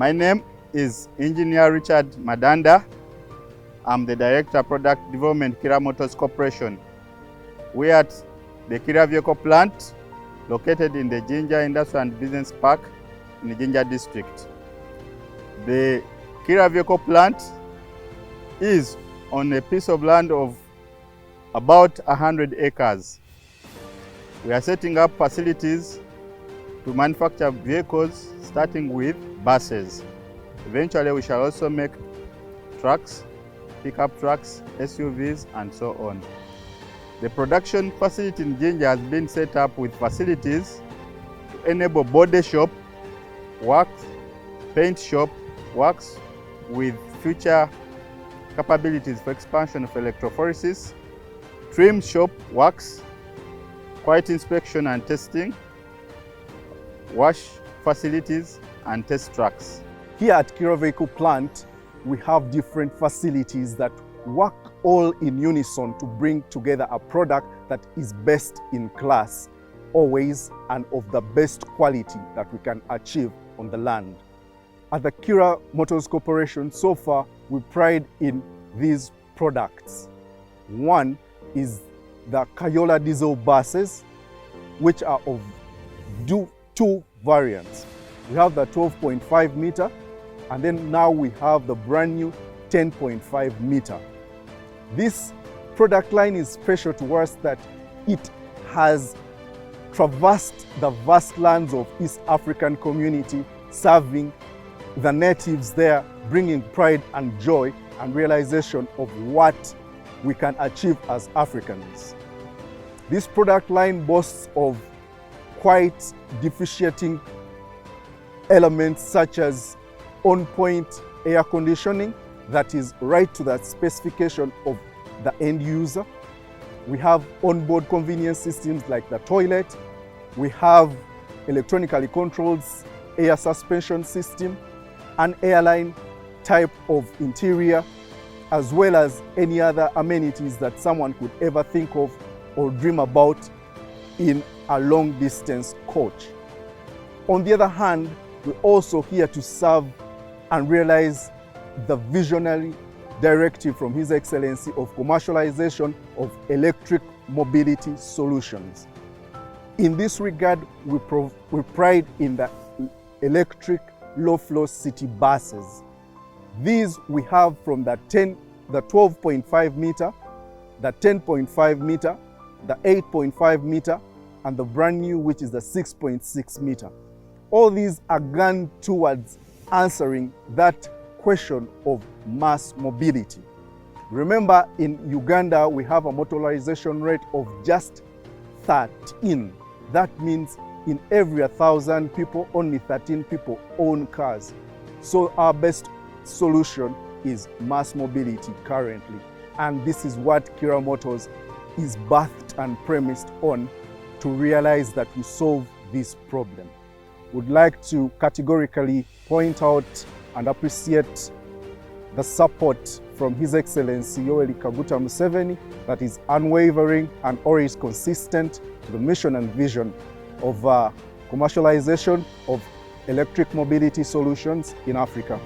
My name is Engineer Richard Madanda. I'm the Director of Product Development, Kiira Motors Corporation. We are at the Kiira Vehicle Plant, located in the Jinja Industrial and Business Park in the Jinja District. The Kiira Vehicle Plant is on a piece of land of about 100 acres. We are setting up facilities to manufacture vehicles, starting with buses. Eventually, we shall also make trucks, pickup trucks, SUVs, and so on. The production facility in Jinja has been set up with facilities to enable body shop works, paint shop works with future capabilities for expansion of electrophoresis, trim shop works, quality inspection and testing, wash facilities, and test tracks. Here at Kiira Vehicle Plant, we have different facilities that work all in unison to bring together a product that is best in class, always, and of the best quality that we can achieve on the land. At the Kiira Motors Corporation, so far, we pride in these products. One is the Kayoola diesel buses, which are of two variants. We have the 12.5 meter, and then now we have the brand new 10.5 meter. This product line is special to us that it has traversed the vast lands of East African community, serving the natives there, bringing pride and joy and realization of what we can achieve as Africans. This product line boasts of quite differentiating elements such as on-point air conditioning that is right to the specification of the end user. We have onboard convenience systems like the toilet. We have electronically controlled air suspension system, an airline type of interior, as well as any other amenities that someone could ever think of or dream about in a long distance coach. On the other hand, we're also here to serve and realize the visionary directive from His Excellency of commercialization of electric mobility solutions. In this regard, we pride in the electric low-flow city buses. These we have from the 12.5 meter, the 10.5 meter, the 8.5 meter, and the brand new, which is the 6.6 meter. All these are geared towards answering that question of mass mobility. Remember, in Uganda, we have a motorization rate of just 13. That means in every 1,000 people, only 13 people own cars. So our best solution is mass mobility currently. And this is what Kiira Motors is birthed and premised on, to realize that we solve this problem. Would like to categorically point out and appreciate the support from His Excellency Yoweri Kaguta Museveni that is unwavering and always consistent to the mission and vision of commercialization of electric mobility solutions in Africa.